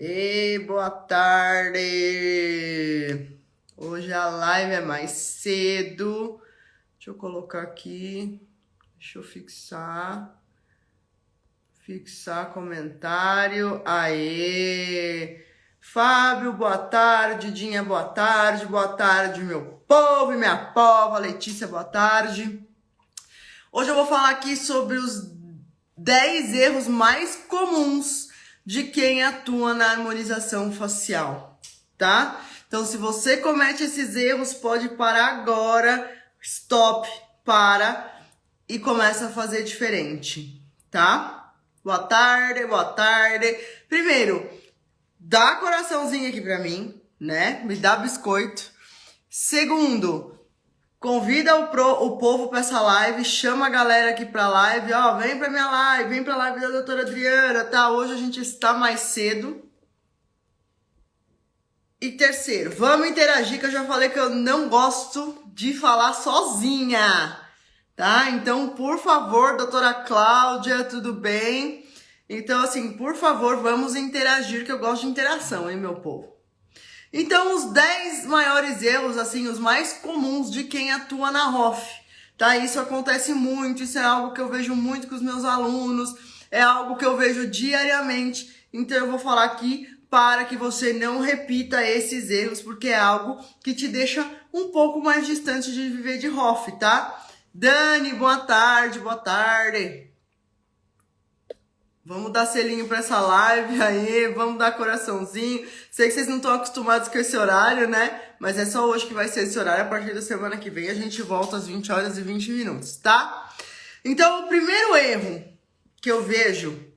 E boa tarde! Hoje a live é mais cedo. Deixa eu colocar aqui. Deixa eu fixar comentário. Aê! Fábio, boa tarde. Dinha, boa tarde. Boa tarde, meu povo e minha pova. Letícia, boa tarde. Hoje eu vou falar aqui sobre os 10 erros mais comuns de quem atua na harmonização facial, tá? Então, se você comete esses erros, pode parar agora, stop, para e começa a fazer diferente, tá? Boa tarde, boa tarde. Primeiro, dá coraçãozinho aqui pra mim, né? Me dá biscoito. Segundo, convida o povo para essa live, chama a galera aqui pra live, ó, vem pra minha live, vem pra live da doutora Adriana, tá? Hoje a gente está mais cedo. E terceiro, vamos interagir, que eu já falei que eu não gosto de falar sozinha, tá? Então, por favor, doutora Cláudia, tudo bem? Então, assim, por favor, vamos interagir, que eu gosto de interação, hein, meu povo? Então, os 10 maiores erros, assim, os mais comuns de quem atua na ROF, tá? Isso acontece muito, isso é algo que eu vejo muito com os meus alunos, é algo que eu vejo diariamente, então eu vou falar aqui para que você não repita esses erros, porque é algo que te deixa um pouco mais distante de viver de ROF, tá? Dani, boa tarde, boa tarde. Vamos dar selinho para essa live aí, vamos dar coraçãozinho. Sei que vocês não estão acostumados com esse horário, né? Mas é só hoje que vai ser esse horário. A partir da semana que vem a gente volta às 20 horas e 20 minutos, tá? Então, o primeiro erro que eu vejo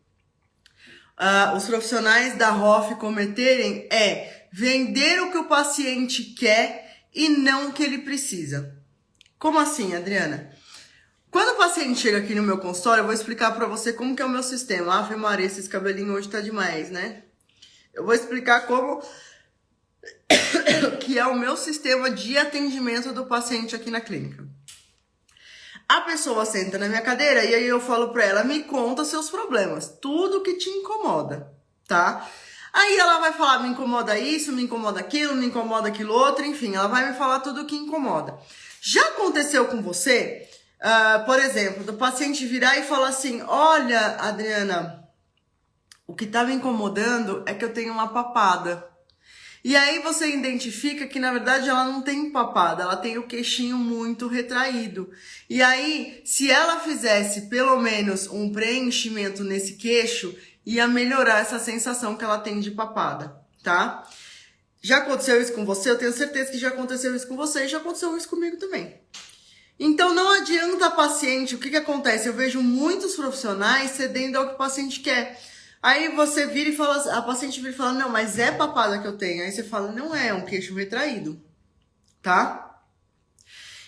os profissionais da ROF cometerem é vender o que o paciente quer e não o que ele precisa. Como assim, Adriana? Quando o paciente chega aqui no meu consultório, eu vou explicar pra você como que é o meu sistema. Ave Maria, esses cabelinhos hoje tá demais, né? Eu vou explicar como que é o meu sistema de atendimento do paciente aqui na clínica. A pessoa senta na minha cadeira e aí eu falo pra ela, me conta seus problemas, tudo que te incomoda, tá? Aí ela vai falar, me incomoda isso, me incomoda aquilo outro, enfim, ela vai me falar tudo o que incomoda. Já aconteceu com você... por exemplo, do paciente virar e falar assim, olha, Adriana, o que tá me incomodando é que eu tenho uma papada. E aí você identifica que, na verdade, ela não tem papada, ela tem o queixinho muito retraído. E aí, se ela fizesse pelo menos um preenchimento nesse queixo, ia melhorar essa sensação que ela tem de papada, tá? Já aconteceu isso com você? Eu tenho certeza que já aconteceu isso com você e já aconteceu isso comigo também. Então, não adianta paciente, o que acontece? Eu vejo muitos profissionais cedendo ao que o paciente quer. Aí você vira e fala, a paciente vira e fala, não, mas é papada que eu tenho. Aí você fala, não é um queixo retraído, tá?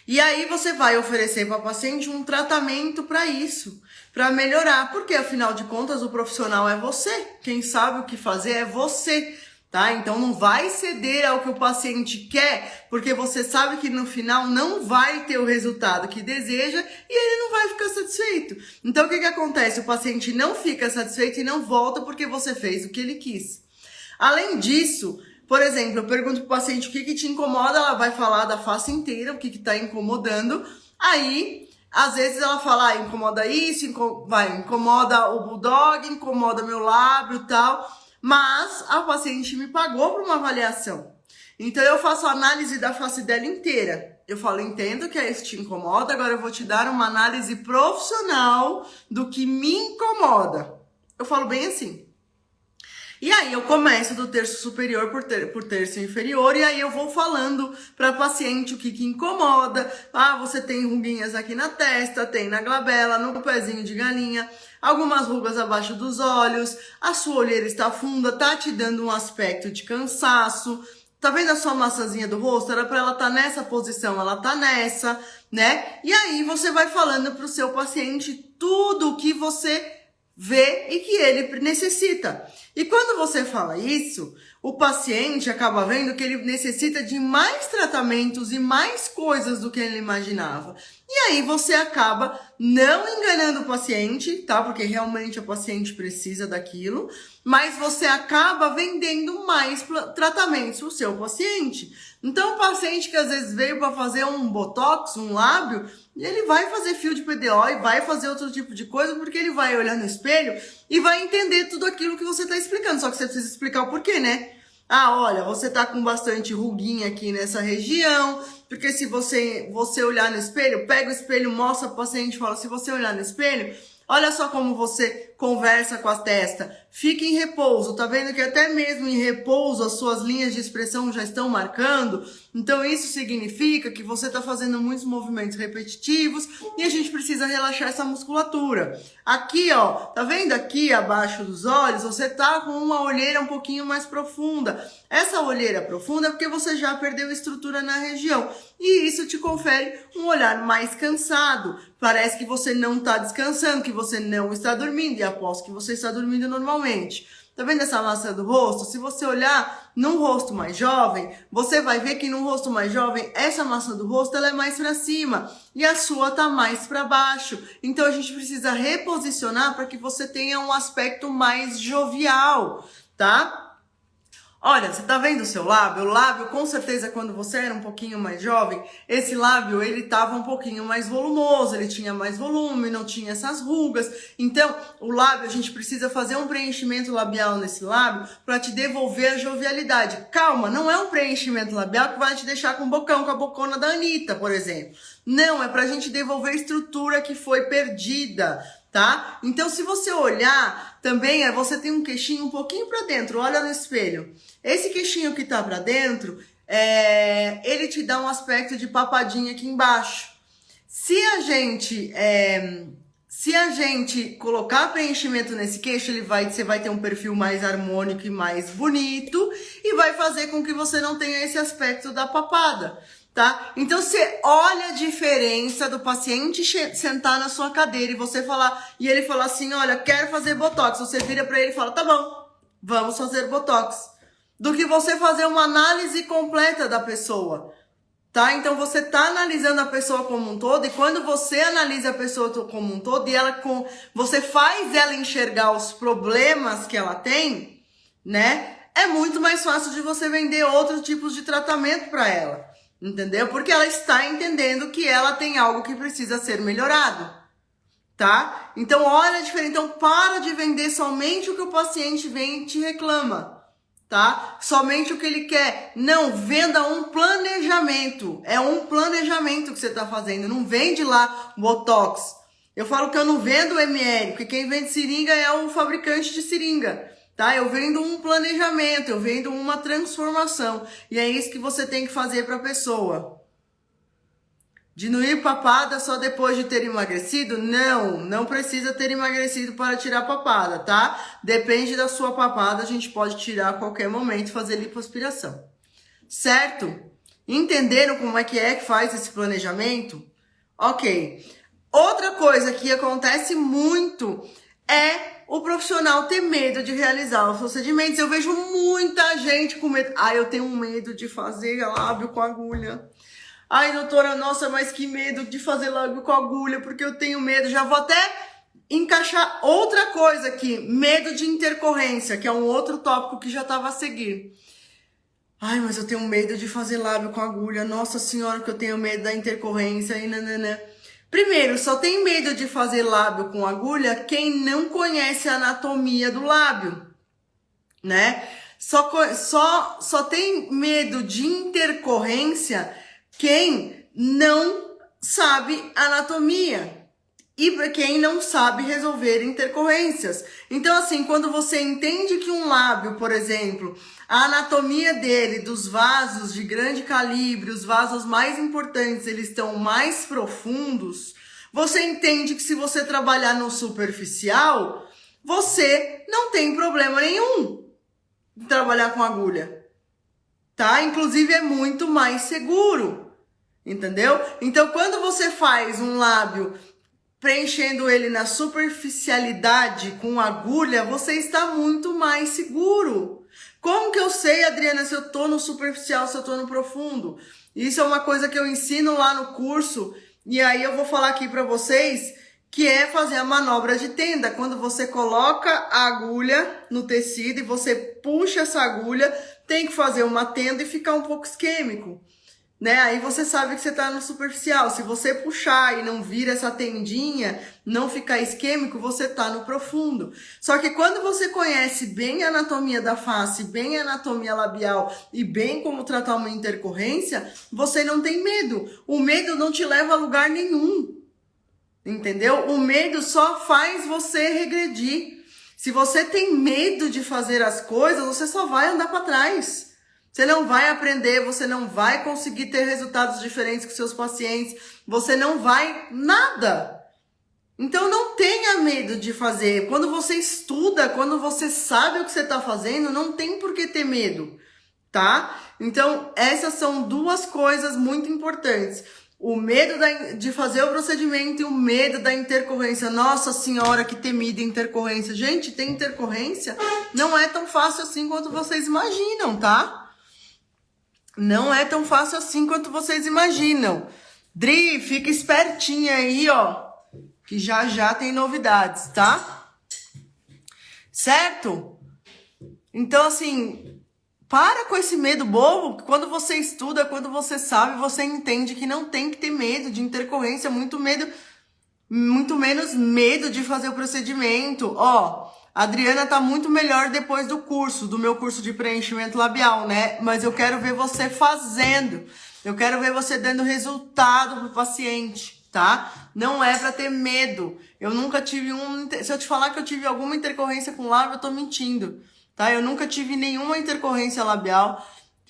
E aí você vai oferecer para a paciente um tratamento para isso, para melhorar. Porque, afinal de contas, o profissional é você. Quem sabe o que fazer é você. Tá? Então não vai ceder ao que o paciente quer, porque você sabe que no final não vai ter o resultado que deseja e ele não vai ficar satisfeito. Então o que acontece? O paciente não fica satisfeito e não volta porque você fez o que ele quis. Além disso, por exemplo, eu pergunto pro paciente o que te incomoda, ela vai falar da face inteira, o que tá incomodando. Aí, às vezes ela fala, incomoda isso, incomoda o bulldog, incomoda meu lábio e tal. Mas a paciente me pagou para uma avaliação. Então eu faço a análise da face dela inteira. Eu falo, entendo que isso te incomoda, agora eu vou te dar uma análise profissional do que me incomoda. Eu falo bem assim. E aí eu começo do terço superior por terço inferior e aí eu vou falando para paciente o que incomoda. Ah, você tem ruguinhas aqui na testa, tem na glabela, no pezinho de galinha, algumas rugas abaixo dos olhos, a sua olheira está funda, tá te dando um aspecto de cansaço. Tá vendo a sua maçãzinha do rosto? Era para ela estar nessa posição, ela tá nessa, né? E aí você vai falando pro seu paciente tudo o que você vê e que ele necessita. E quando você fala isso, o paciente acaba vendo que ele necessita de mais tratamentos e mais coisas do que ele imaginava. E aí você acaba não enganando o paciente, tá? Porque realmente o paciente precisa daquilo, mas você acaba vendendo mais tratamentos para o seu paciente. Então o paciente que às vezes veio para fazer um botox, um lábio, ele vai fazer fio de PDO e vai fazer outro tipo de coisa, porque ele vai olhar no espelho e vai entender tudo aquilo que você está explicando. Só que você precisa explicar o porquê, né? Ah, olha, você tá com bastante ruguinha aqui nessa região, porque se você olhar no espelho, pega o espelho, mostra pro paciente e fala, se você olhar no espelho, olha só como você conversa com a testa, fica em repouso, tá vendo que até mesmo em repouso as suas linhas de expressão já estão marcando? Então isso significa que você tá fazendo muitos movimentos repetitivos e a gente precisa relaxar essa musculatura. Aqui, ó, tá vendo aqui abaixo dos olhos, você tá com uma olheira um pouquinho mais profunda. Essa olheira profunda é porque você já perdeu estrutura na região e isso te confere um olhar mais cansado. Parece que você não tá descansando, que você não está dormindo, e aposto que você está dormindo normalmente. Tá vendo essa massa do rosto? Se você olhar num rosto mais jovem, você vai ver que num rosto mais jovem, essa massa do rosto ela é mais para cima e a sua tá mais para baixo. Então a gente precisa reposicionar para que você tenha um aspecto mais jovial, tá? Olha, você tá vendo o seu lábio? O lábio, com certeza, quando você era um pouquinho mais jovem, esse lábio, ele tava um pouquinho mais volumoso, ele tinha mais volume, não tinha essas rugas. Então, o lábio, a gente precisa fazer um preenchimento labial nesse lábio para te devolver a jovialidade. Calma, não é um preenchimento labial que vai te deixar com o bocão, com a bocona da Anitta, por exemplo. Não, é pra gente devolver a estrutura que foi perdida, tá? Então, se você olhar, também você tem um queixinho um pouquinho para dentro, olha no espelho. Esse queixinho que tá para dentro, ele te dá um aspecto de papadinha aqui embaixo. Se a gente colocar preenchimento nesse queixo, você vai ter um perfil mais harmônico e mais bonito e vai fazer com que você não tenha esse aspecto da papada. Tá? Então você olha a diferença do paciente sentar na sua cadeira e você falar, e ele falar assim, olha, quero fazer botox. Você vira pra ele e fala, tá bom, vamos fazer botox. Do que você fazer uma análise completa da pessoa, tá? Então você tá analisando a pessoa como um todo, e quando você analisa a pessoa como um todo e você faz ela enxergar os problemas que ela tem, né? É muito mais fácil de você vender outros tipos de tratamento para ela. Entendeu? Porque ela está entendendo que ela tem algo que precisa ser melhorado, tá? Então, olha a diferença. Então, para de vender somente o que o paciente vem e te reclama, tá? Somente o que ele quer. Não, venda um planejamento. É um planejamento que você está fazendo. Não vende lá Botox. Eu falo que eu não vendo ML, porque quem vende seringa é o fabricante de seringa. Tá? Eu vendo um planejamento, eu vendo uma transformação. E é isso que você tem que fazer para a pessoa. Diminuir papada só depois de ter emagrecido? Não, não precisa ter emagrecido para tirar papada, tá? Depende da sua papada, a gente pode tirar a qualquer momento e fazer lipoaspiração. Certo? Entenderam como é que faz esse planejamento? Ok. Outra coisa que acontece muito é o profissional ter medo de realizar os procedimentos. Eu vejo muita gente com medo. Ai, eu tenho medo de fazer lábio com agulha. Ai, doutora, nossa, mas que medo de fazer lábio com agulha, porque eu tenho medo. Já vou até encaixar outra coisa aqui. Medo de intercorrência, que é um outro tópico que já estava a seguir. Ai, mas eu tenho medo de fazer lábio com agulha. Nossa senhora, que eu tenho medo da intercorrência e nananã. Primeiro, só tem medo de fazer lábio com agulha quem não conhece a anatomia do lábio, né? Só tem medo de intercorrência quem não sabe anatomia e para quem não sabe resolver intercorrências. Então, assim, quando você entende que um lábio, por exemplo, a anatomia dele, dos vasos de grande calibre, os vasos mais importantes, eles estão mais profundos, você entende que se você trabalhar no superficial, você não tem problema nenhum de trabalhar com agulha, tá? Inclusive é muito mais seguro, entendeu? Então, quando você faz um lábio preenchendo ele na superficialidade com agulha, você está muito mais seguro. Como que eu sei, Adriana, se eu tô no superficial, se eu tô no profundo? Isso é uma coisa que eu ensino lá no curso, e aí eu vou falar aqui para vocês, que é fazer a manobra de tenda. Quando você coloca a agulha no tecido e você puxa essa agulha, tem que fazer uma tenda e ficar um pouco isquêmico, né? Aí você sabe que você tá no superficial. Se você puxar e não vir essa tendinha, não ficar isquêmico, você tá no profundo. Só que quando você conhece bem a anatomia da face, bem a anatomia labial e bem como tratar uma intercorrência, você não tem medo. O medo não te leva a lugar nenhum. Entendeu? O medo só faz você regredir. Se você tem medo de fazer as coisas, você só vai andar para trás. Você não vai aprender, você não vai conseguir ter resultados diferentes com seus pacientes, você não vai nada. Então não tenha medo de fazer. Quando você estuda, quando você sabe o que você está fazendo, não tem por que ter medo, tá? Então essas são duas coisas muito importantes. O medo de fazer o procedimento e o medo da intercorrência. Nossa senhora, que temida intercorrência. Gente, tem intercorrência? Não é tão fácil assim quanto vocês imaginam, tá? Não é tão fácil assim quanto vocês imaginam. Dri, fica espertinha aí, ó, que já já tem novidades, tá? Certo? Então, assim, para com esse medo bobo. Quando você estuda, quando você sabe, você entende que não tem que ter medo de intercorrência, muito menos medo de fazer o procedimento. Ó, a Adriana tá muito melhor depois do meu curso de preenchimento labial, né? Mas eu quero ver você fazendo. Eu quero ver você dando resultado pro paciente, tá? Não é pra ter medo. Eu nunca tive se eu te falar que eu tive alguma intercorrência com lábio, eu tô mentindo. Tá? Eu nunca tive nenhuma intercorrência labial,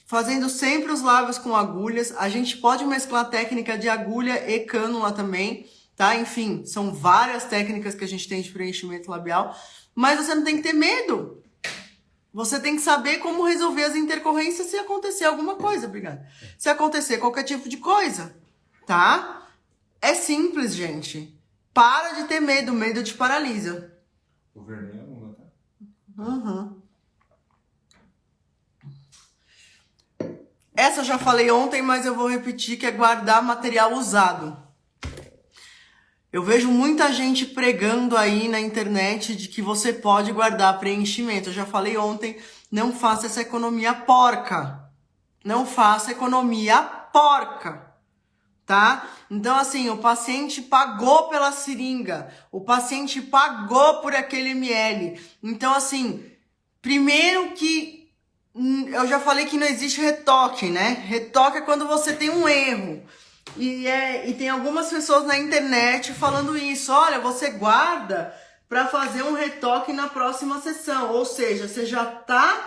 fazendo sempre os lábios com agulhas. A gente pode mesclar técnica de agulha e cânula também, tá? Enfim, são várias técnicas que a gente tem de preenchimento labial, mas você não tem que ter medo. Você tem que saber como resolver as intercorrências se acontecer alguma coisa, obrigada. Se acontecer qualquer tipo de coisa, tá? É simples, gente. Para de ter medo, medo te paralisa. O vermelho é uma, tá? Uhum. Essa eu já falei ontem, mas eu vou repetir, que é guardar material usado. Eu vejo muita gente pregando aí na internet de que você pode guardar preenchimento. Eu já falei ontem, não faça essa economia porca. Não faça economia porca, tá? Então, assim, o paciente pagou pela seringa, o paciente pagou por aquele ml. Então, assim, primeiro que eu já falei que não existe retoque, né? Retoque é quando você tem um erro. E tem algumas pessoas na internet falando isso. Olha, você guarda para fazer um retoque na próxima sessão. Ou seja, você já tá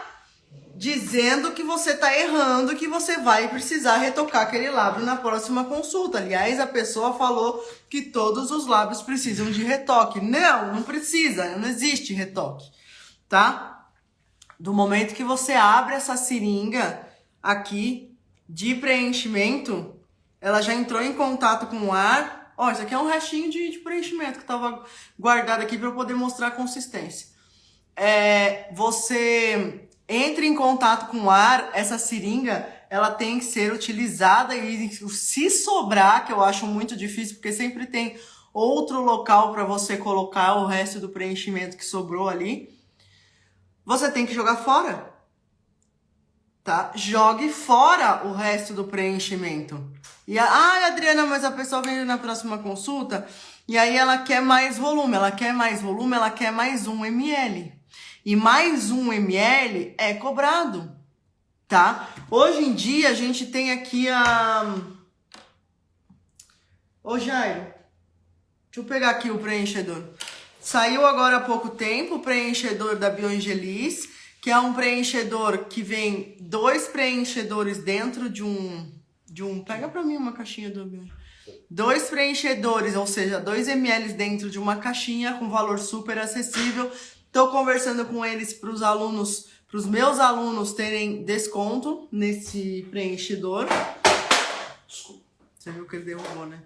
dizendo que você tá errando, que você vai precisar retocar aquele lábio na próxima consulta. Aliás, a pessoa falou que todos os lábios precisam de retoque. Não, não precisa, não existe retoque, tá? Do momento que você abre essa seringa aqui de preenchimento, ela já entrou em contato com o ar. Ó, isso aqui é um restinho de preenchimento que estava guardado aqui para eu poder mostrar a consistência. Você entra em contato com o ar, essa seringa, ela tem que ser utilizada e se sobrar, que eu acho muito difícil, porque sempre tem outro local para você colocar o resto do preenchimento que sobrou ali, você tem que jogar fora, tá? Jogue fora o resto do preenchimento. E Adriana, mas a pessoa vem na próxima consulta e aí ela quer mais volume, ela quer mais 1 ml. E mais 1 ml é cobrado, tá? Hoje em dia a gente tem aqui Ô Jairo, deixa eu pegar aqui o preenchedor. Saiu agora há pouco tempo o preenchedor da Bioangelis, que é um preenchedor que vem 2 preenchedores dentro de um... Pega pra mim uma caixinha do Bioangelis. 2 preenchedores, ou seja, 2 ml dentro de uma caixinha com valor super acessível. Tô conversando com eles para os meus alunos terem desconto nesse preenchedor. Desculpa. Você viu que ele derrubou, né?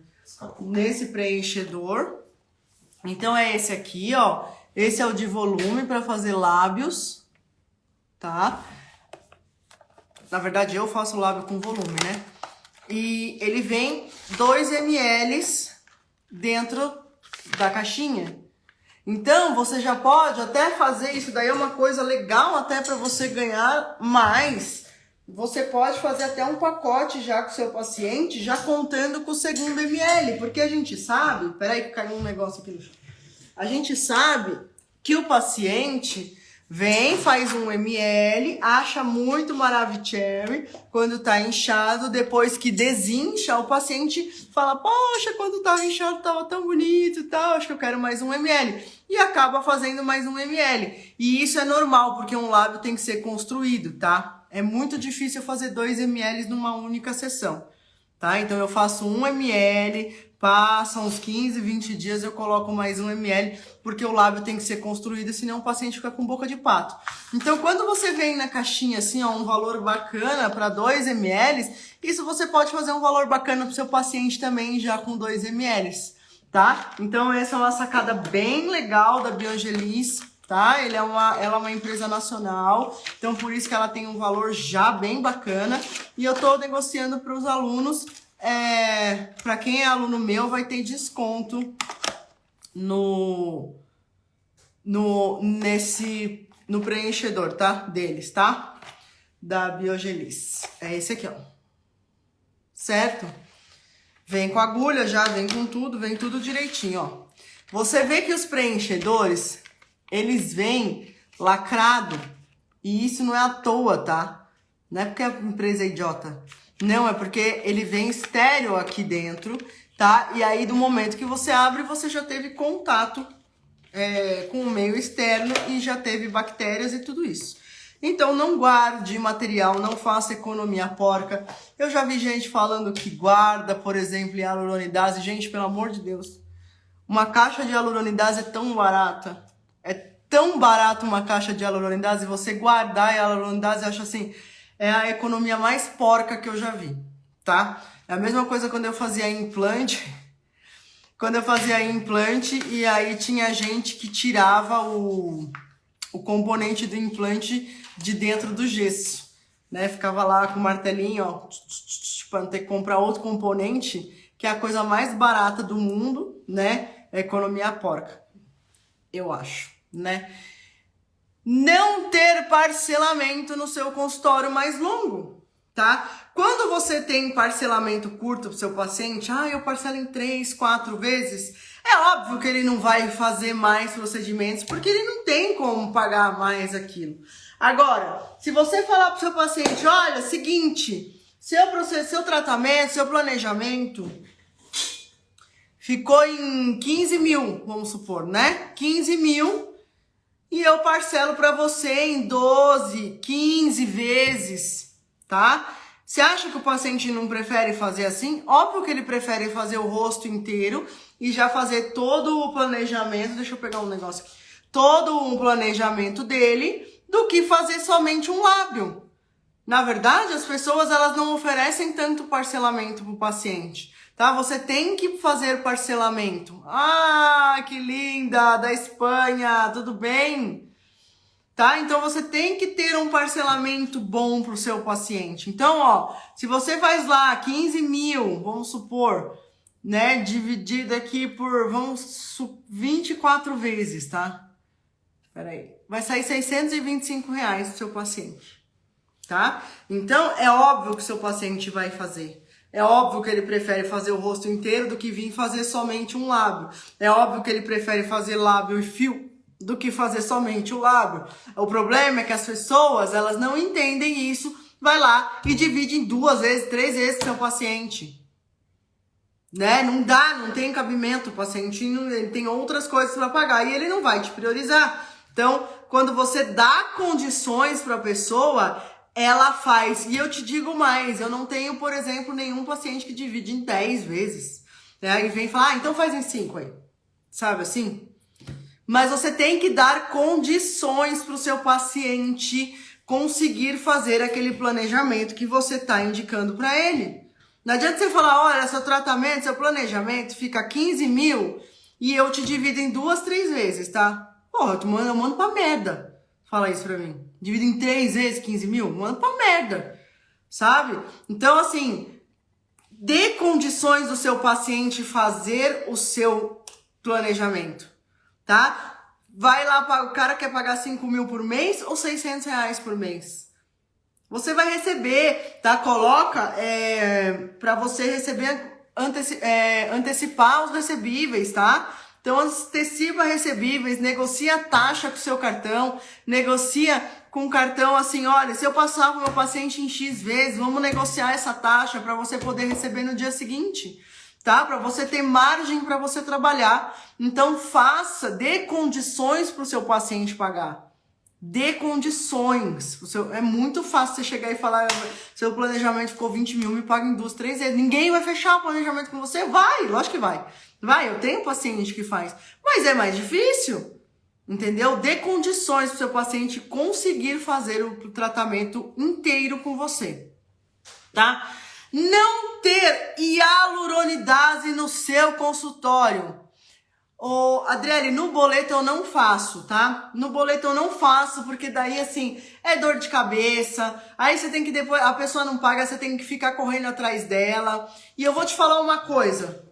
Nesse preenchedor. Então é esse aqui, ó. Esse é o de volume para fazer lábios, tá? Na verdade, eu faço lábio com volume, né? E ele vem 2 ml dentro da caixinha. Então, você já pode até fazer isso. Daí é uma coisa legal até para você ganhar mais. Você pode fazer até um pacote já com o seu paciente, já contando com o segundo ml. Porque a gente sabe... Peraí que caiu um negócio aqui no chão. A gente sabe que o paciente vem, faz 1 ml, acha muito Maravicherry quando tá inchado, depois que desincha, o paciente fala, poxa, quando tava inchado tava tão bonito e tal, acho que eu quero mais 1 ml. E acaba fazendo mais 1 ml. E isso é normal, porque um lábio tem que ser construído, tá? É muito difícil fazer 2 ml numa única sessão, tá? Então eu faço 1 ml... Passa uns 15, 20 dias, eu coloco mais 1 ml, porque o lábio tem que ser construído, senão o paciente fica com boca de pato. Então, quando você vem na caixinha assim, ó, um valor bacana para 2 ml, isso você pode fazer um valor bacana para o seu paciente também, já com 2 ml, tá? Então, essa é uma sacada bem legal da Biogelis, tá? Ela é uma empresa nacional, então por isso que ela tem um valor já bem bacana. E eu tô negociando para os alunos... para quem é aluno meu, vai ter desconto no preenchedor, tá? Deles, tá? Da Biogelis. É esse aqui, ó. Certo? Vem com agulha já, vem com tudo, vem tudo direitinho, ó. Você vê que os preenchedores, eles vêm lacrado. E isso não é à toa, tá? Não é porque a empresa é idiota. Não, é porque ele vem estéreo aqui dentro, tá? E aí, do momento que você abre, você já teve contato com o meio externo e já teve bactérias e tudo isso. Então, não guarde material, não faça economia porca. Eu já vi gente falando que guarda, por exemplo, hialuronidase. Gente, pelo amor de Deus, uma caixa de hialuronidase é tão barata. É tão barato uma caixa de hialuronidase, você guardar a hialuronidase, eu acho assim... É a economia mais porca que eu já vi, tá? É a mesma coisa quando eu fazia implante. Quando eu fazia implante e aí tinha gente que tirava o componente do implante de dentro do gesso, né? Ficava lá com o martelinho, ó, para não ter que comprar outro componente, que é a coisa mais barata do mundo, né? É economia porca, eu acho, né? Não ter parcelamento no seu consultório mais longo, tá? Quando você tem parcelamento curto pro seu paciente, eu parcelo em 3, 4 vezes, é óbvio que ele não vai fazer mais procedimentos, porque ele não tem como pagar mais aquilo. Agora, se você falar pro seu paciente, olha, seguinte, seu tratamento, seu planejamento ficou em 15 mil, vamos supor, né? 15 mil... E eu parcelo para você em 12, 15 vezes, tá? Você acha que o paciente não prefere fazer assim? Óbvio que ele prefere fazer o rosto inteiro e já fazer todo o planejamento, deixa eu pegar um negócio aqui, todo o planejamento dele, do que fazer somente um lábio. Na verdade, as pessoas elas não oferecem tanto parcelamento para o paciente. Tá? Você tem que fazer parcelamento. Ah, que linda, da Espanha, tudo bem? Tá? Então, você tem que ter um parcelamento bom pro seu paciente. Então, ó, se você faz lá 15 mil, vamos supor, né, dividido aqui por, 24 vezes, tá? Peraí, vai sair R$625 pro seu paciente, tá? Então, é óbvio que o seu paciente vai fazer. É óbvio que ele prefere fazer o rosto inteiro do que vir fazer somente um lábio. É óbvio que ele prefere fazer lábio e fio do que fazer somente o lábio. O problema é que as pessoas, elas não entendem isso. Vai lá e divide em 2 vezes, 3 vezes seu paciente. Né? Não dá, não tem cabimento. O paciente ele tem outras coisas para pagar e ele não vai te priorizar. Então, quando você dá condições para a pessoa... ela faz. E eu te digo mais, eu não tenho, por exemplo, nenhum paciente que divide em 10 vezes. Aí vem falar, então faz em 5 aí. Sabe assim? Mas você tem que dar condições para o seu paciente conseguir fazer aquele planejamento que você está indicando para ele. Não adianta você falar, olha, seu tratamento, seu planejamento fica 15 mil e eu te divido em 2, 3 vezes, tá? Porra, eu mando pra merda. Fala isso pra mim. Divido em 3 vezes 15 mil? Mando pra merda. Sabe? Então, assim, dê condições do seu paciente fazer o seu planejamento, tá? Vai lá, o cara quer pagar 5 mil por mês ou 600 reais por mês? Você vai receber, tá? Coloca para você receber, antecipar os recebíveis, tá? Então, antecipa recebíveis, negocia a taxa com o seu cartão, negocia com o cartão assim, olha, se eu passar para o meu paciente em X vezes, vamos negociar essa taxa para você poder receber no dia seguinte, tá? Para você ter margem para você trabalhar. Então, dê condições para o seu paciente pagar. Dê condições. É muito fácil você chegar e falar, seu planejamento ficou 20 mil, me paga em 2, 3 vezes. Ninguém vai fechar o planejamento com você? Vai, lógico que vai. Vai, eu tenho paciente que faz. Mas é mais difícil, entendeu? Dê condições para o seu paciente conseguir fazer o tratamento inteiro com você, tá? Não ter hialuronidase no seu consultório. Ô, Adriele, no boleto eu não faço, tá? No boleto eu não faço, porque daí, assim, é dor de cabeça. Aí você tem que depois, a pessoa não paga, você tem que ficar correndo atrás dela. E eu vou te falar uma coisa.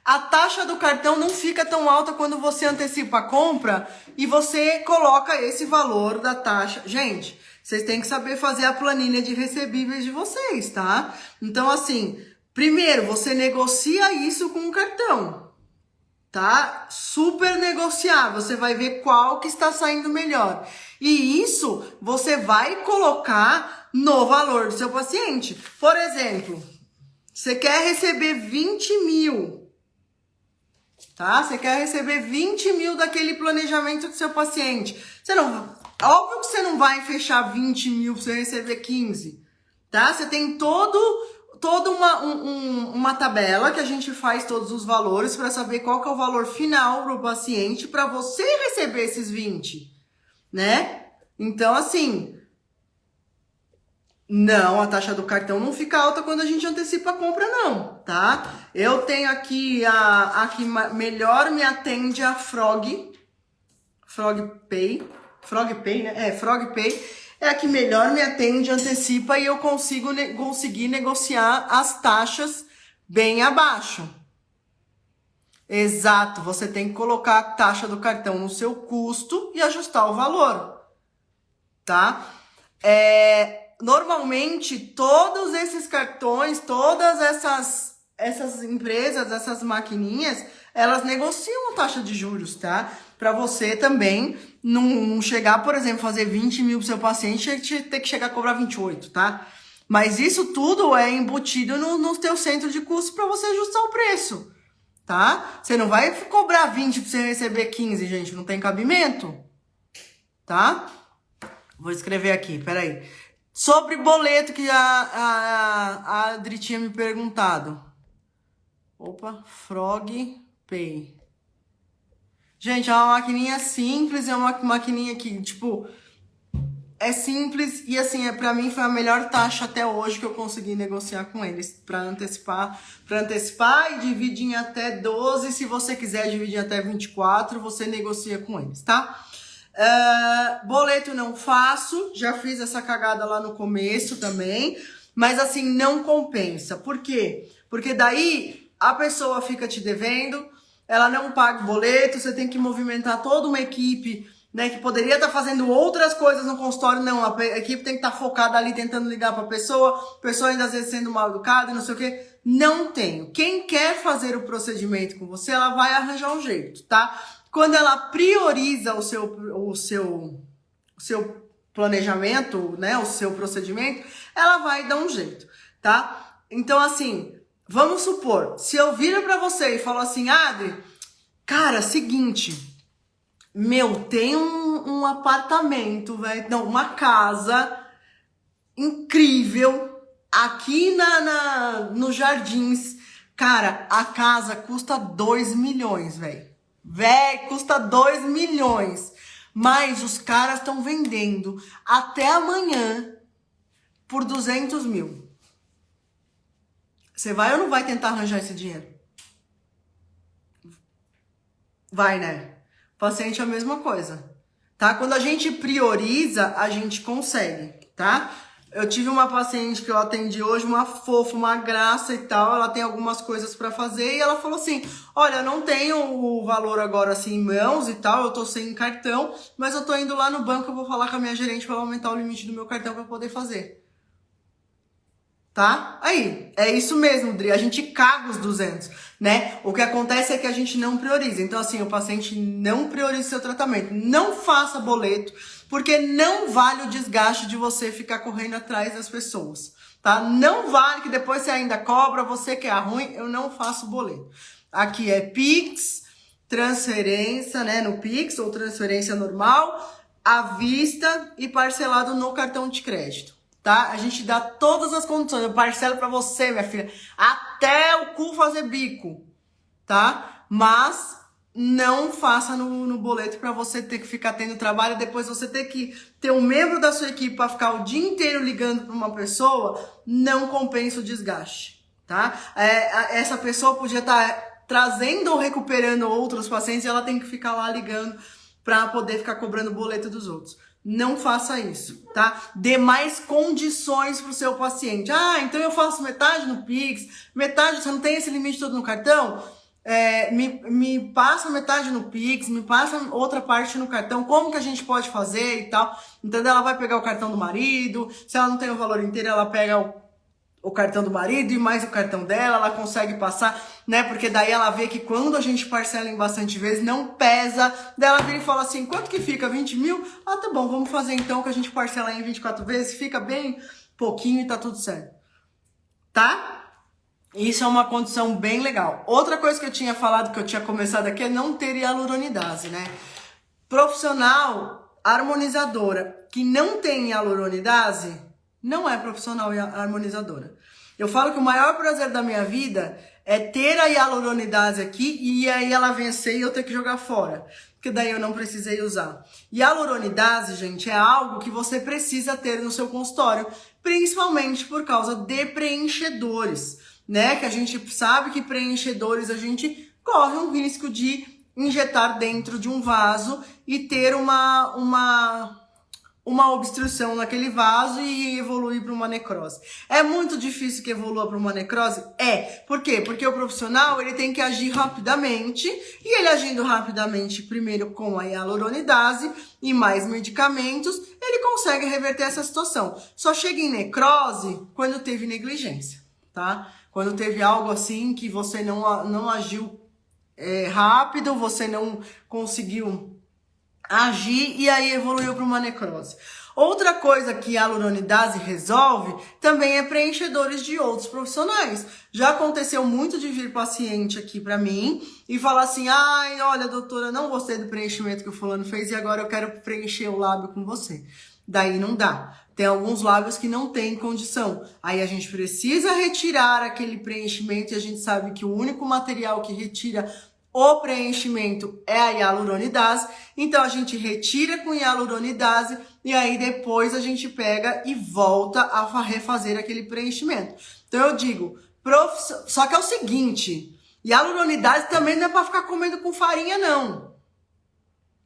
A taxa do cartão não fica tão alta quando você antecipa a compra e você coloca esse valor da taxa. Gente, vocês têm que saber fazer a planilha de recebíveis de vocês, tá? Então, assim, primeiro, você negocia isso com o cartão, tá? Super negociar, você vai ver qual que está saindo melhor. E isso você vai colocar no valor do seu paciente. Por exemplo, você quer receber 20 mil, tá? Você quer receber 20 mil daquele planejamento do seu paciente. Óbvio que você não vai fechar 20 mil para você receber 15, tá? Você tem toda uma tabela que a gente faz todos os valores para saber qual que é o valor final para o paciente para você receber esses 20, né? Então, assim, não, a taxa do cartão não fica alta quando a gente antecipa a compra, não, tá? Eu tenho aqui a que melhor me atende a FrogPay, né? FrogPay é a que melhor me atende, antecipa e eu conseguir negociar as taxas bem abaixo. Exato, você tem que colocar a taxa do cartão no seu custo e ajustar o valor, tá? Normalmente, todos esses cartões, todas essas empresas, essas maquininhas, elas negociam a taxa de juros, tá? Para você também não chegar, por exemplo, fazer 20 mil pro seu paciente e ter que chegar a cobrar 28, tá? Mas isso tudo é embutido no teu centro de custo para você ajustar o preço, tá? Você não vai cobrar 20 para você receber 15, gente, não tem cabimento, tá? Vou escrever aqui, peraí. Sobre boleto que a Adri tinha me perguntado. Opa, FrogPay. Gente, é uma maquininha simples, é uma maquininha que, tipo, é simples e, assim, pra mim foi a melhor taxa até hoje que eu consegui negociar com eles pra antecipar e dividir em até 12. Se você quiser dividir até 24, você negocia com eles, tá? Boleto não faço, já fiz essa cagada lá no começo também, mas assim, não compensa. Por quê? Porque daí a pessoa fica te devendo, ela não paga o boleto, você tem que movimentar toda uma equipe, né, que poderia estar fazendo outras coisas no consultório. Não, a equipe tem que estar focada ali tentando ligar para a pessoa ainda às vezes sendo mal educada e não sei o que. Não tenho. Quem quer fazer o procedimento com você, ela vai arranjar um jeito, tá? Quando ela prioriza o seu planejamento, né, o seu procedimento, ela vai dar um jeito, tá? Então, assim, vamos supor, se eu viro pra você e falo assim, Adri, cara, seguinte, tem um apartamento, velho, não, uma casa incrível aqui nos Jardins. Cara, a casa custa 2 milhões, velho. Custa 2 milhões. Mas os caras estão vendendo até amanhã por 200 mil. Você vai ou não vai tentar arranjar esse dinheiro? Vai, né? Paciente é a mesma coisa, tá? Quando a gente prioriza, a gente consegue, tá? Eu tive uma paciente que eu atendi hoje, uma fofa, uma graça e tal, ela tem algumas coisas pra fazer e ela falou assim, olha, eu não tenho o valor agora assim em mãos e tal, eu tô sem cartão, mas eu tô indo lá no banco, eu vou falar com a minha gerente pra ela aumentar o limite do meu cartão pra eu poder fazer. Tá? Aí, é isso mesmo, Dri, a gente caga os 200, né? O que acontece é que a gente não prioriza. Então, assim, o paciente não prioriza seu tratamento. Não faça boleto, porque não vale o desgaste de você ficar correndo atrás das pessoas, tá? Não vale que depois você ainda cobra, você que é ruim, eu não faço boleto. Aqui é Pix, transferência, né, no Pix, ou transferência normal, à vista e parcelado no cartão de crédito. Tá? A gente dá todas as condições. Eu parcelo pra você, minha filha, até o cu fazer bico, tá? Mas não faça no boleto pra você ter que ficar tendo trabalho, depois você ter que ter um membro da sua equipe pra ficar o dia inteiro ligando pra uma pessoa, não compensa o desgaste, tá? Essa pessoa podia estar trazendo ou recuperando outros pacientes e ela tem que ficar lá ligando pra poder ficar cobrando o boleto dos outros. Não faça isso, tá? Dê mais condições pro seu paciente. Ah, então eu faço metade no Pix, metade, você não tem esse limite todo no cartão? Me passa metade no Pix, me passa outra parte no cartão, como que a gente pode fazer e tal. Então ela vai pegar o cartão do marido, se ela não tem o valor inteiro, ela pega o cartão do marido e mais o cartão dela, ela consegue passar, né? Porque daí ela vê que quando a gente parcela em bastante vezes, não pesa. Daí ela vira e fala assim, quanto que fica? 20 mil? Ah, tá bom, vamos fazer então que a gente parcela em 24 vezes, fica bem pouquinho e tá tudo certo. Tá? Isso é uma condição bem legal. Outra coisa que eu tinha falado, que eu tinha começado aqui, é não ter hialuronidase, né? Profissional harmonizadora que não tem hialuronidase não é profissional harmonizadora. Eu falo que o maior prazer da minha vida é ter a hialuronidase aqui e aí ela vencer e eu ter que jogar fora. Porque daí eu não precisei usar. Hialuronidase, gente, é algo que você precisa ter no seu consultório, principalmente por causa de preenchedores, né? Que a gente sabe que preenchedores a gente corre um risco de injetar dentro de um vaso e ter uma obstrução naquele vaso e evoluir para uma necrose. É muito difícil que evolua para uma necrose? É. Por quê? Porque o profissional ele tem que agir rapidamente e ele agindo rapidamente primeiro com a hialuronidase e mais medicamentos, ele consegue reverter essa situação. Só chega em necrose quando teve negligência, tá? Quando teve algo assim que você não agiu rápido, você não conseguiu agir e aí evoluiu para uma necrose. Outra coisa que a hialuronidase resolve também é preenchedores de outros profissionais. Já aconteceu muito de vir paciente aqui para mim e falar assim, ai, olha, doutora, não gostei do preenchimento que o fulano fez e agora eu quero preencher o lábio com você. Daí não dá. Tem alguns lábios que não tem condição. Aí a gente precisa retirar aquele preenchimento e a gente sabe que o único material que retira o preenchimento é a hialuronidase, então a gente retira com hialuronidase e aí depois a gente pega e volta a refazer aquele preenchimento. Então eu digo, só que é o seguinte, hialuronidase também não é para ficar comendo com farinha não,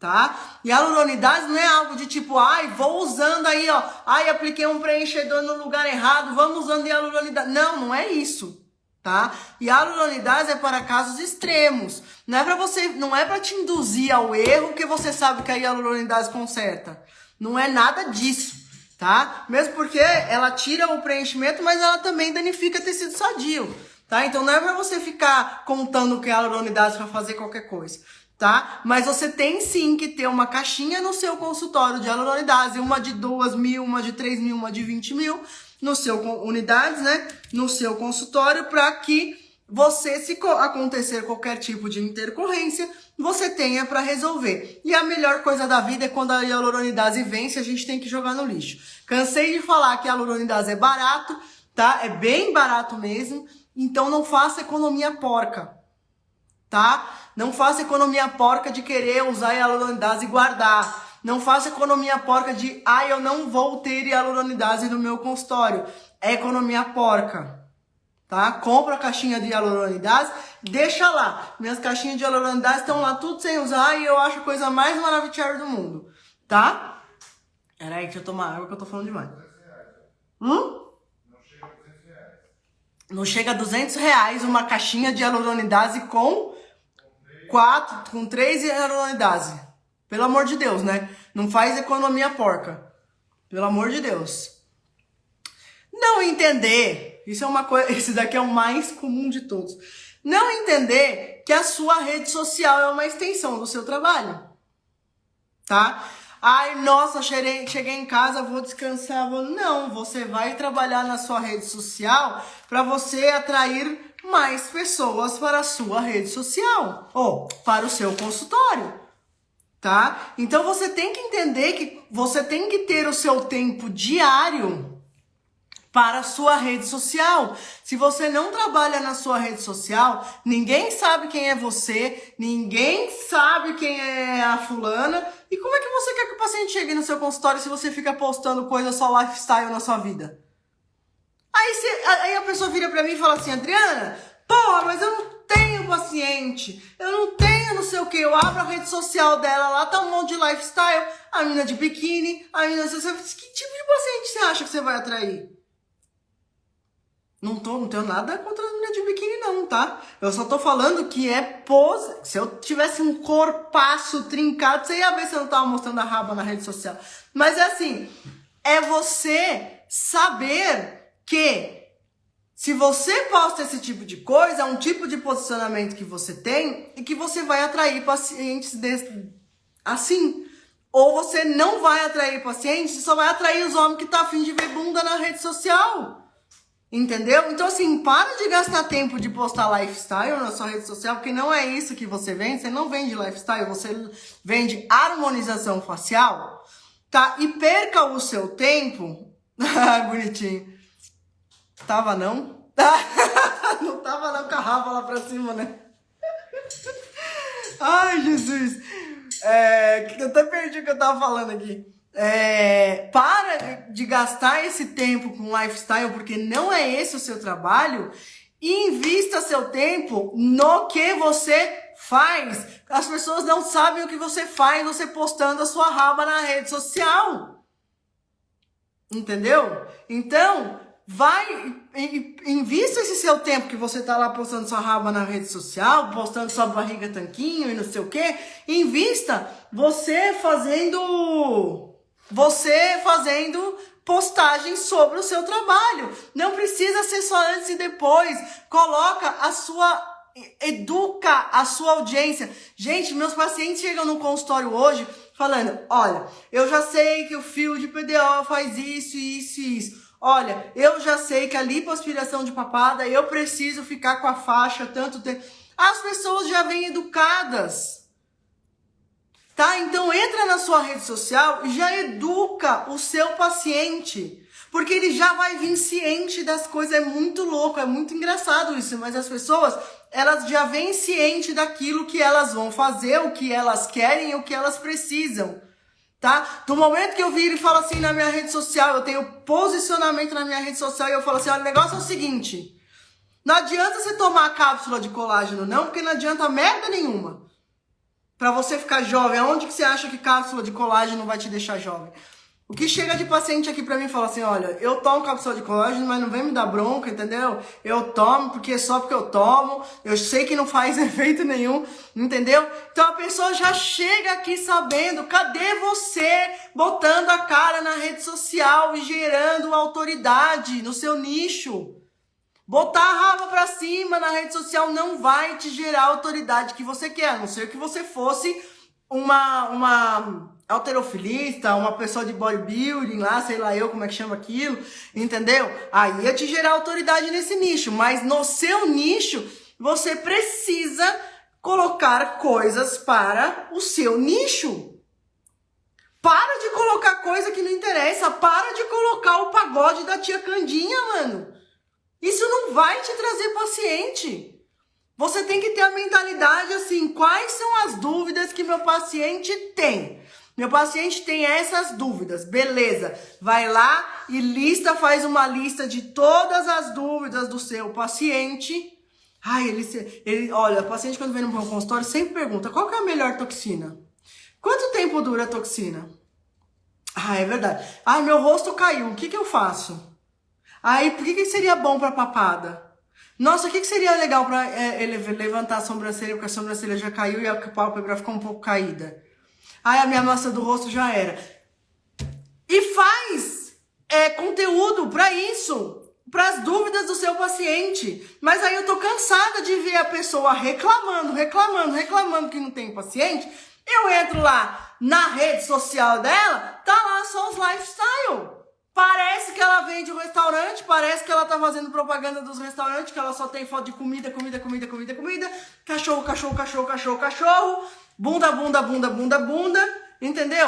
tá? Hialuronidase não é algo de tipo, ai, vou usando aí, ó, ai, apliquei um preenchedor no lugar errado, vamos usando hialuronidase. Não, não é isso. Tá? E a hialuronidase é para casos extremos. Não é para te induzir ao erro que você sabe que a hialuronidase conserta. Não é nada disso, tá? Mesmo porque ela tira o preenchimento, mas ela também danifica tecido sadio, tá? Então não é para você ficar contando que é a hialuronidase para fazer qualquer coisa, tá? Mas você tem sim que ter uma caixinha no seu consultório de hialuronidase, uma de 2.000, uma de 3.000, uma de 20 mil, no seu unidades, né? No seu consultório, para que você, se acontecer qualquer tipo de intercorrência, você tenha para resolver. E a melhor coisa da vida é quando a hialuronidase vence, a gente tem que jogar no lixo. Cansei de falar que a hialuronidase é barato, tá? É bem barato mesmo. Então não faça economia porca, tá? Não faça economia porca de querer usar a hialuronidase e guardar. Não faça economia porca de, eu não vou ter hialuronidase no meu consultório. É economia porca, tá? Compra a caixinha de hialuronidase, deixa lá. Minhas caixinhas de hialuronidase estão lá, tudo sem usar, e eu acho a coisa mais maravilhosa do mundo, tá? Peraí, deixa eu tomar água que eu tô falando demais. Não chega a R$200 uma caixinha de hialuronidase com 3 hialuronidase. Pelo amor de Deus, né? Não faz economia porca. Pelo amor de Deus. Não entender, isso é uma coisa, esse daqui é o mais comum de todos. Não entender que a sua rede social é uma extensão do seu trabalho. Tá? Ai, nossa, cheguei em casa, vou descansar. Não, você vai trabalhar na sua rede social para você atrair mais pessoas para a sua rede social ou para o seu consultório, tá? Então você tem que entender que você tem que ter o seu tempo diário para a sua rede social. Se você não trabalha na sua rede social, ninguém sabe quem é você, ninguém sabe quem é a fulana. E como é que você quer que o paciente chegue no seu consultório se você fica postando coisa só lifestyle na sua vida? Aí a pessoa vira pra mim e fala assim, Adriana, porra, mas eu não tenho paciente, eu não tenho não sei o que, eu abro a rede social dela, lá tá um monte de lifestyle, a mina de biquíni, a mina... Que tipo de paciente você acha que você vai atrair? Não tenho nada contra as meninas de biquíni não, tá? Eu só tô falando que é pose. Se eu tivesse um corpaço trincado, você ia ver se eu não tava mostrando a raba na rede social. Mas é assim, é você saber que se você posta esse tipo de coisa, é um tipo de posicionamento que você tem e que você vai atrair pacientes assim. Ou você não vai atrair pacientes, você só vai atrair os homens que tá afim de ver bunda na rede social. Entendeu? Então, assim, para de gastar tempo de postar lifestyle na sua rede social, porque não é isso que você vende. Você não vende lifestyle, você vende harmonização facial, tá? E perca o seu tempo. Bonitinho. Tava não? Não tava não com a raba lá pra cima, né? Ai, Jesus. Eu até perdi o que eu tava falando aqui. Para de gastar esse tempo com lifestyle, porque não é esse o seu trabalho, e invista seu tempo no que você faz. As pessoas não sabem o que você faz, você postando a sua raba na rede social. Entendeu? Então, invista esse seu tempo que você tá lá postando sua raba na rede social, postando sua barriga tanquinho e não sei o que. Invista você fazendo postagens sobre o seu trabalho. Não precisa ser só antes e depois. Educa a sua audiência. Gente, meus pacientes chegam no consultório hoje falando, olha, eu já sei que o fio de PDO faz isso, isso e isso. Olha, eu já sei que a lipoaspiração de papada, eu preciso ficar com a faixa tanto tempo. As pessoas já vêm educadas. Tá? Então entra na sua rede social e já educa o seu paciente. Porque ele já vai vir ciente das coisas. É muito louco, é muito engraçado isso. Mas as pessoas, elas já vêm ciente daquilo que elas vão fazer, o que elas querem e o que elas precisam. Tá? Do momento que eu viro e falo assim na minha rede social, eu tenho posicionamento na minha rede social e eu falo assim, olha, o negócio é o seguinte. Não adianta você tomar a cápsula de colágeno não, porque não adianta merda nenhuma. Pra você ficar jovem, aonde que você acha que cápsula de colágeno vai te deixar jovem? O que chega de paciente aqui pra mim e fala assim, olha, eu tomo cápsula de colágeno, mas não vem me dar bronca, entendeu? Eu tomo só porque eu tomo, eu sei que não faz efeito nenhum, entendeu? Então a pessoa já chega aqui sabendo, cadê você botando a cara na rede social e gerando autoridade no seu nicho? Botar a raba pra cima na rede social não vai te gerar a autoridade que você quer, a não ser que você fosse uma halterofilista, uma pessoa de bodybuilding lá, sei lá eu como é que chama aquilo, entendeu? Aí ia te gerar autoridade nesse nicho, mas no seu nicho você precisa colocar coisas para o seu nicho. Para de colocar coisa que não interessa, para de colocar o pagode da tia Candinha, mano. Isso não vai te trazer paciente. Você tem que ter a mentalidade assim, quais são as dúvidas que meu paciente tem? Meu paciente tem essas dúvidas, beleza. Vai lá e faz uma lista de todas as dúvidas do seu paciente Ai, olha, o paciente quando vem no meu consultório sempre pergunta, qual que é a melhor toxina? Quanto tempo dura a toxina? Ah, é verdade. Ai, meu rosto caiu, o que que eu faço? Ai, por que seria bom pra papada? Nossa, o que seria legal pra ele levantar a sobrancelha, porque a sobrancelha já caiu e a pálpebra ficou um pouco caída? Ai, a minha massa do rosto já era. E faz conteúdo pra isso, pras dúvidas do seu paciente. Mas aí eu tô cansada de ver a pessoa reclamando que não tem paciente. Eu entro lá na rede social dela, tá lá só os lifestyle. Parece que ela vende um restaurante, parece que ela tá fazendo propaganda dos restaurantes, que ela só tem foto de comida, cachorro, bunda, entendeu?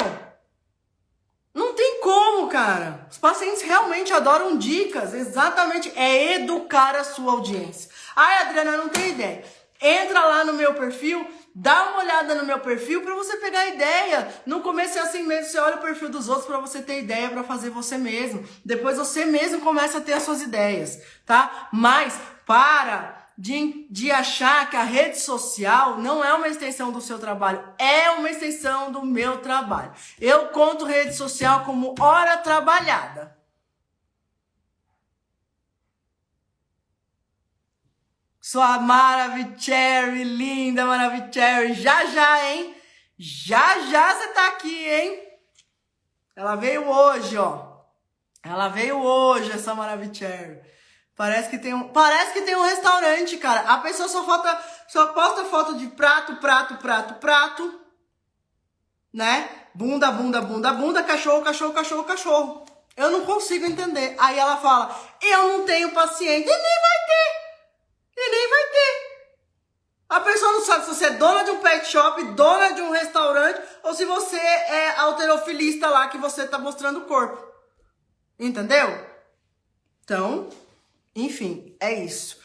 Não tem como, cara. Os pacientes realmente adoram dicas, exatamente, é educar a sua audiência. Ai, Adriana, não tem ideia. Entra lá no meu perfil, dá uma olhada no meu perfil para você pegar ideia. No começo é assim mesmo, você olha o perfil dos outros para você ter ideia para fazer você mesmo. Depois você mesmo começa a ter as suas ideias, tá? Mas para de achar que a rede social não é uma extensão do seu trabalho, é uma extensão do meu trabalho. Eu conto rede social como hora trabalhada. Sua Maravicherry, linda Maravicherry, já, hein? Já você tá aqui, hein? Ela veio hoje, ó. Ela veio hoje, essa Maravicherry. Parece que tem um restaurante, cara. A pessoa só posta foto de prato, né? Bunda, cachorro. Eu não consigo entender. Aí ela fala, eu não tenho paciente. E nem vai ter. A pessoa não sabe se você é dona de um pet shop, dona de um restaurante, ou se você é halterofilista lá que você tá mostrando o corpo. Entendeu? Então, enfim, é isso.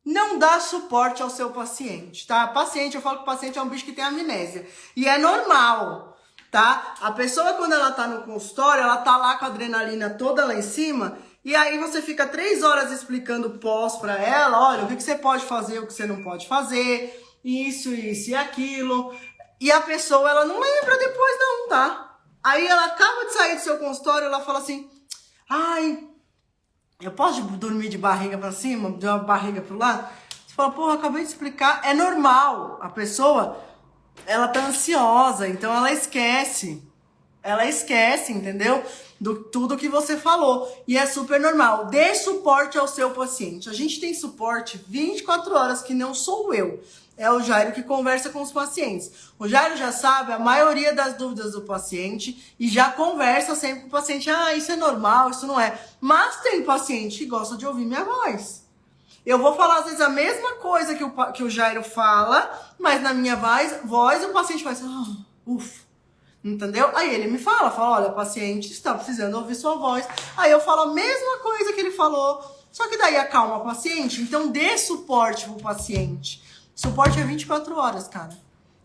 Não dá suporte ao seu paciente, tá? Paciente, eu falo que o paciente é um bicho que tem amnésia. E é normal, tá? A pessoa, quando ela tá no consultório, ela tá lá com a adrenalina toda lá em cima, e aí você fica 3 horas explicando pós pra ela, olha, o que você pode fazer, o que você não pode fazer, isso e aquilo. E a pessoa, ela não lembra depois não, tá? Aí ela acaba de sair do seu consultório, ela fala assim, ai, eu posso dormir de barriga pra cima, de uma barriga pro lado? Você fala, porra, acabei de explicar, é normal. A pessoa, ela tá ansiosa, então ela esquece. Ela esquece, entendeu? Tudo que você falou. E é super normal. Dê suporte ao seu paciente. A gente tem suporte 24 horas, que não sou eu. É o Jairo que conversa com os pacientes. O Jairo já sabe a maioria das dúvidas do paciente e já conversa sempre com o paciente. Ah, isso é normal, isso não é. Mas tem paciente que gosta de ouvir minha voz. Eu vou falar às vezes a mesma coisa que o Jairo fala, mas na minha voz o paciente faz ufa. Entendeu? Aí ele me fala, olha, o paciente está precisando ouvir sua voz. Aí eu falo a mesma coisa que ele falou, só que daí acalma o paciente. Então dê suporte pro paciente. Suporte é 24 horas, cara.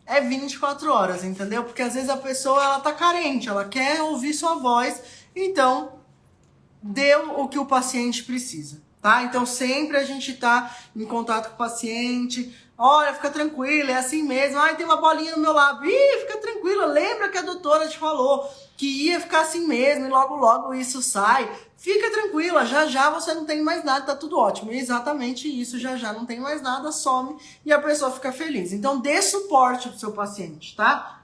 É 24 horas, entendeu? Porque às vezes a pessoa, ela tá carente, ela quer ouvir sua voz. Então, dê o que o paciente precisa, tá? Então sempre a gente tá em contato com o paciente. Olha, fica tranquila, é assim mesmo. Ai, tem uma bolinha no meu lábio. Ih, fica tranquila, lembra que a doutora te falou que ia ficar assim mesmo e logo isso sai. Fica tranquila, já você não tem mais nada, tá tudo ótimo. E exatamente isso, já não tem mais nada, some e a pessoa fica feliz. Então dê suporte pro seu paciente, tá?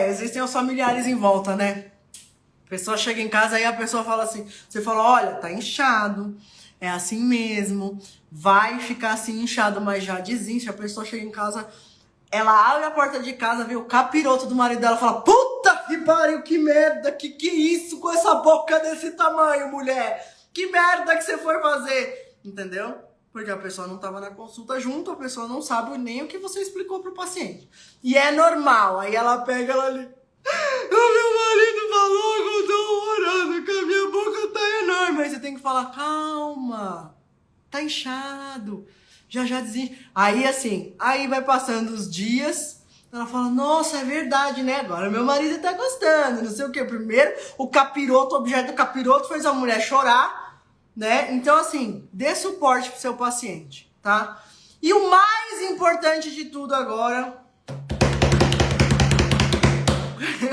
Existem os familiares em volta, né? A pessoa chega em casa e a pessoa fala assim, você fala, olha, tá inchado, é assim mesmo, vai ficar assim inchado, mas já desincha. A pessoa chega em casa, ela abre a porta de casa, vê o capiroto do marido dela, fala, puta que pariu, que merda, que isso, com essa boca desse tamanho, mulher, que merda que você foi fazer, entendeu? Porque a pessoa não estava na consulta junto, a pessoa não sabe nem o que você explicou pro paciente. E é normal, aí ela pega ela ali, o meu marido falou que eu tô orando, que a minha boca tá enorme. Aí você tem que falar, calma, tá inchado, já desincha. Aí assim, aí vai passando os dias, Ela fala, nossa, é verdade, né? Agora meu marido tá gostando, não sei o quê. Primeiro, o capiroto, o objeto do capiroto fez a mulher chorar, né? Então, assim, dê suporte pro seu paciente, tá? E o mais importante de tudo agora...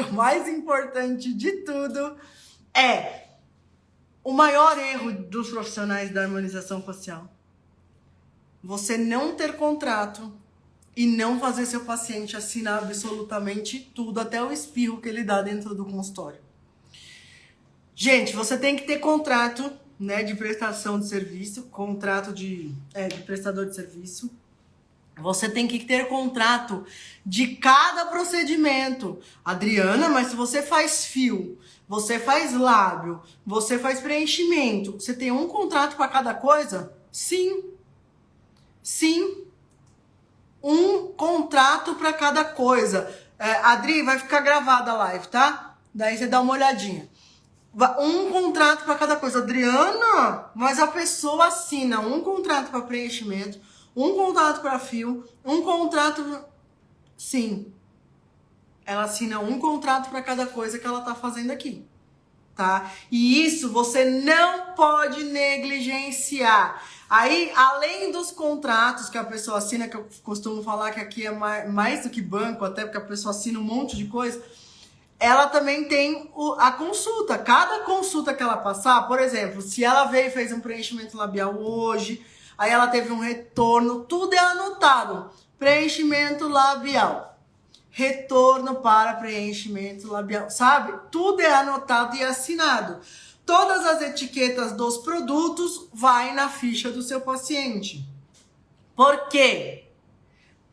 o mais importante de tudo é o maior erro dos profissionais da harmonização facial. Você não ter contrato e não fazer seu paciente assinar absolutamente tudo, até o espirro que ele dá dentro do consultório. Gente, você tem que ter contrato, né, de prestação de serviço, contrato de prestador de serviço. Você tem que ter contrato de cada procedimento. Adriana, mas se você faz fio, você faz lábio, você faz preenchimento, você tem um contrato para cada coisa? Sim. Sim. Um contrato para cada coisa. Adri, vai ficar gravada a live, tá? Daí você dá uma olhadinha. Um contrato para cada coisa. Adriana, mas a pessoa assina um contrato para preenchimento, um contrato para fio, um contrato... Sim. Ela assina um contrato para cada coisa que ela tá fazendo aqui, tá? E isso você não pode negligenciar. Aí, além dos contratos que a pessoa assina, que eu costumo falar que aqui é mais do que banco, até porque a pessoa assina um monte de coisa, ela também tem a consulta. Cada consulta que ela passar, por exemplo, se ela veio e fez um preenchimento labial hoje, aí ela teve um retorno, tudo é anotado. Preenchimento labial. Retorno para preenchimento labial, sabe? Tudo é anotado e assinado. Todas as etiquetas dos produtos vai na ficha do seu paciente. Por quê?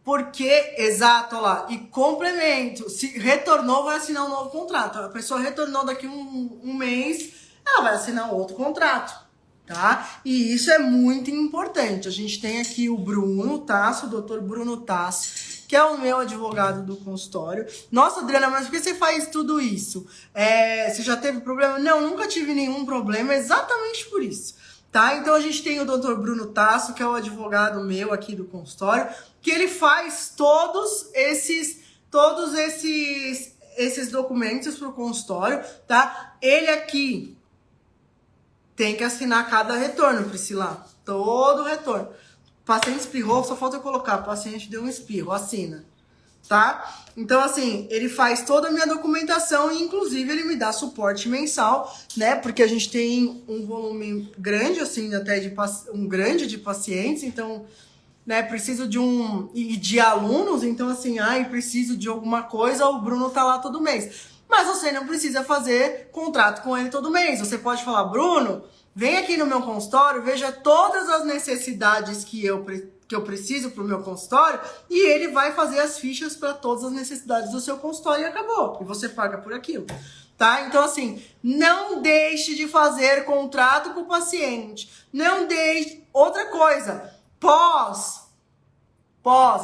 Porque, exato, olha lá, e complemento, se retornou, vai assinar um novo contrato. A pessoa retornou daqui um mês, ela vai assinar outro contrato, tá? E isso é muito importante. A gente tem aqui o Bruno Tasso, o Dr. Bruno Tasso, que é o meu advogado do consultório. Nossa, Adriana, mas por que você faz tudo isso? Você já teve problema? Não, nunca tive nenhum problema, exatamente por isso. Tá? Então a gente tem o Dr. Bruno Tasso, que é o advogado meu aqui do consultório, que ele faz todos esses documentos para o consultório, tá? Ele aqui tem que assinar cada retorno, Priscila. Todo retorno. O paciente espirrou, só falta eu colocar, o paciente deu um espirro, assina, tá? Então, assim, ele faz toda a minha documentação e, inclusive, ele me dá suporte mensal, né? Porque a gente tem um volume grande, assim, até de pacientes, então, né, preciso de alunos, então, assim, preciso de alguma coisa, o Bruno tá lá todo mês. Mas você não precisa fazer contrato com ele todo mês. Você pode falar, Bruno, vem aqui no meu consultório, veja todas as necessidades que eu preciso para o meu consultório e ele vai fazer as fichas para todas as necessidades do seu consultório e acabou. E você paga por aquilo, tá? Então, assim, não deixe de fazer contrato com o paciente. Não deixe... Outra coisa, pós,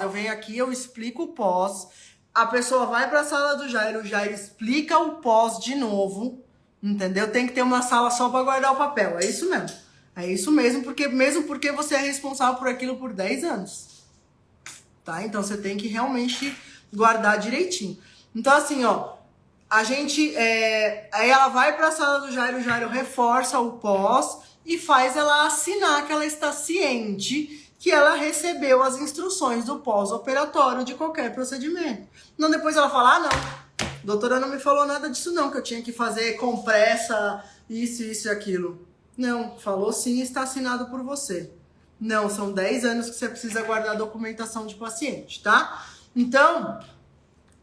eu venho aqui, eu explico o pós, a pessoa vai para a sala do Jairo, o Jairo explica o pós de novo, entendeu? Tem que ter uma sala só para guardar o papel, é isso mesmo. É isso mesmo porque você é responsável por aquilo por 10 anos, tá? Então você tem que realmente guardar direitinho. Então assim, ó, a gente, aí ela vai para a sala do Jairo, o Jairo reforça o pós e faz ela assinar que ela está ciente que ela recebeu as instruções do pós-operatório de qualquer procedimento. Não, depois ela fala, não, a doutora não me falou nada disso não, que eu tinha que fazer compressa, isso e aquilo. Não, falou sim, está assinado por você. Não, são 10 anos que você precisa guardar a documentação de paciente, tá? Então,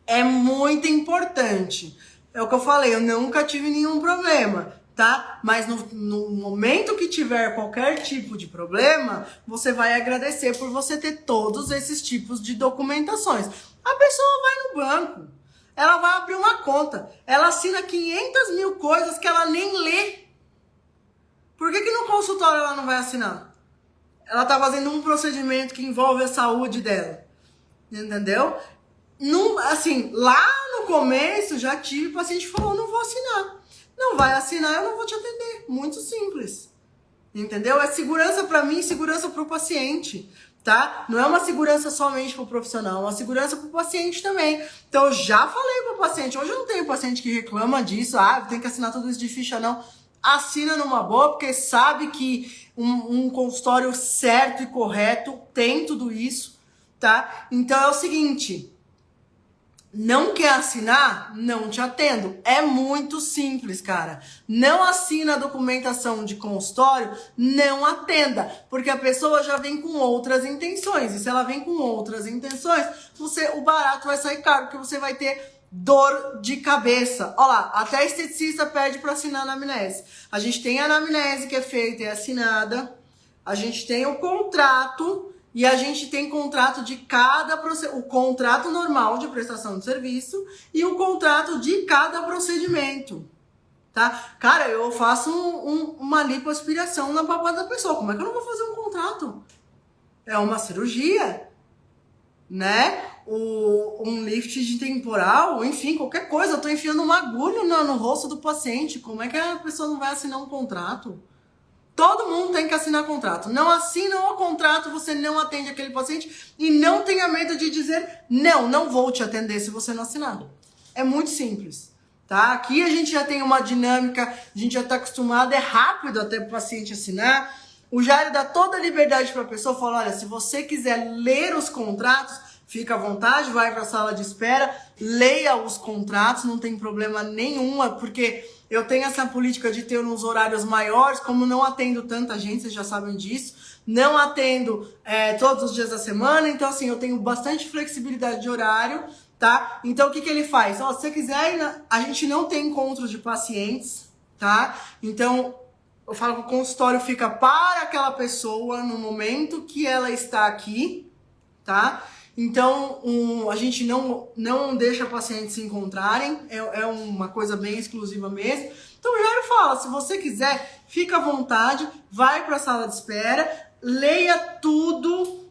é muito importante. É o que eu falei, eu nunca tive nenhum problema, tá? Mas no momento que tiver qualquer tipo de problema, você vai agradecer por você ter todos esses tipos de documentações. A pessoa vai no banco, ela vai abrir uma conta, ela assina 500 mil coisas que ela nem lê. Por que no consultório ela não vai assinar? Ela tá fazendo um procedimento que envolve a saúde dela. Entendeu? Assim, lá no começo já tive paciente que falou, não vou assinar. Não vai assinar, eu não vou te atender. Muito simples. Entendeu? É segurança para mim e segurança para o paciente. tá? Não é uma segurança somente pro profissional, é uma segurança pro paciente também. Então, eu já falei pro paciente, hoje eu não tenho paciente que reclama disso, tem que assinar tudo isso de ficha, não. Assina numa boa, porque sabe que um consultório certo e correto tem tudo isso, tá? Então, é o seguinte... Não quer assinar? Não te atendo. É muito simples, cara. Não assina a documentação de consultório, não atenda. Porque a pessoa já vem com outras intenções. E se ela vem com outras intenções, o barato vai sair caro, porque você vai ter dor de cabeça. Olha lá, até esteticista pede para assinar a anamnese. A gente tem a anamnese que é feita e assinada. A gente tem o contrato... E a gente tem contrato de cada o contrato normal de prestação de serviço e o contrato de cada procedimento, tá? Cara, eu faço uma lipoaspiração na papada da pessoa. Como é que eu não vou fazer um contrato? É uma cirurgia, né? Um lift de temporal, enfim, qualquer coisa. Eu tô enfiando uma agulha no rosto do paciente. Como é que a pessoa não vai assinar um contrato? Todo mundo tem que assinar contrato. Não assina o contrato, você não atende aquele paciente e não tenha medo de dizer não vou te atender se você não assinar. É muito simples, tá? Aqui a gente já tem uma dinâmica, a gente já está acostumado, é rápido até o paciente assinar. O Jairo dá toda a liberdade para a pessoa, fala, olha, se você quiser ler os contratos, fica à vontade, vai para a sala de espera, leia os contratos, não tem problema nenhum, porque... Eu tenho essa política de ter uns horários maiores, como não atendo tanta gente, vocês já sabem disso. Não atendo todos os dias da semana, então assim, eu tenho bastante flexibilidade de horário, tá? Então o que ele faz? Ó, se você quiser, a gente não tem encontros de pacientes, tá? Então eu falo que o consultório fica para aquela pessoa no momento que ela está aqui, tá? Então, a gente não deixa pacientes se encontrarem, é uma coisa bem exclusiva mesmo. Então, o Jairo fala, se você quiser, fica à vontade, vai para a sala de espera, leia tudo,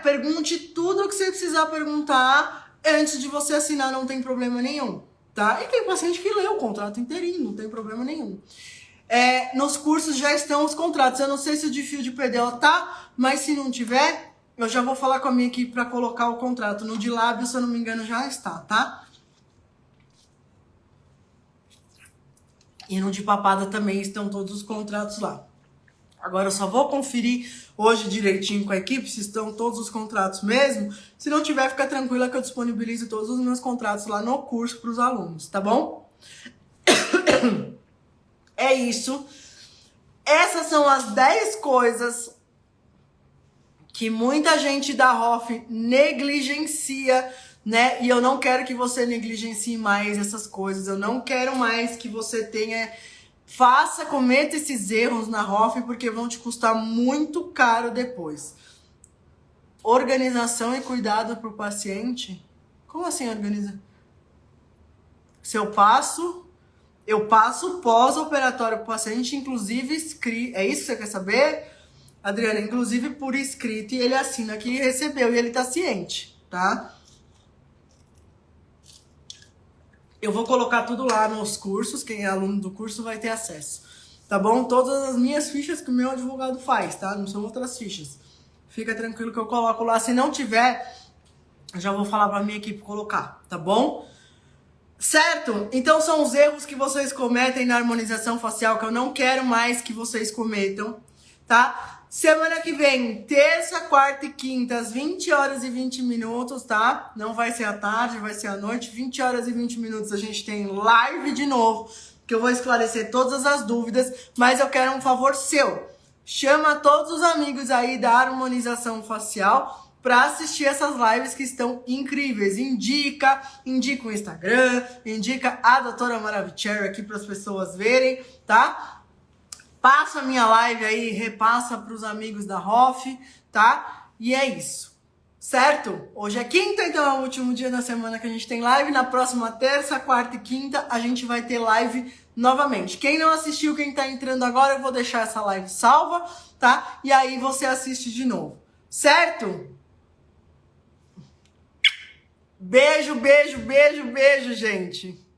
pergunte tudo o que você precisar perguntar antes de você assinar, não tem problema nenhum, tá? E tem paciente que lê o contrato inteirinho, não tem problema nenhum. Nos cursos já estão os contratos, eu não sei se o de fio de PDO tá, mas se não tiver... Eu já vou falar com a minha equipe para colocar o contrato. No de lábio, se eu não me engano, já está, tá? E no de papada também estão todos os contratos lá. Agora eu só vou conferir hoje direitinho com a equipe se estão todos os contratos mesmo. Se não tiver, fica tranquila que eu disponibilizo todos os meus contratos lá no curso para os alunos, tá bom? É isso. Essas são as 10 coisas que muita gente da ROF negligencia, né? E eu não quero que você negligencie mais essas coisas. Eu não quero mais que você cometa esses erros na ROF, porque vão te custar muito caro depois. Organização e cuidado pro paciente. Como assim organiza? Se eu passo pós-operatório pro paciente, inclusive escrito. É isso que você quer saber? Adriana, inclusive por escrito, e ele assina que recebeu e ele tá ciente, tá? Eu vou colocar tudo lá nos cursos, quem é aluno do curso vai ter acesso, tá bom? Todas as minhas fichas que o meu advogado faz, tá? Não são outras fichas. Fica tranquilo que eu coloco lá. Se não tiver, eu já vou falar pra minha equipe colocar, tá bom? Certo? Então são os erros que vocês cometem na harmonização facial que eu não quero mais que vocês cometam, tá? Semana que vem, terça, quarta e quinta, às 20 horas e 20 minutos, tá? Não vai ser à tarde, vai ser à noite. 20 horas e 20 minutos a gente tem live de novo, que eu vou esclarecer todas as dúvidas, mas eu quero um favor seu. Chama todos os amigos aí da harmonização facial para assistir essas lives que estão incríveis. Indica o Instagram, indica a doutora Maravicherry aqui para as pessoas verem, tá? Passa a minha live aí, repassa para os amigos da ROF, tá? E é isso, certo? Hoje é quinta, então é o último dia da semana que a gente tem live. Na próxima terça, quarta e quinta, a gente vai ter live novamente. Quem não assistiu, quem tá entrando agora, eu vou deixar essa live salva, tá? E aí você assiste de novo, certo? Beijo, beijo, beijo, beijo, gente!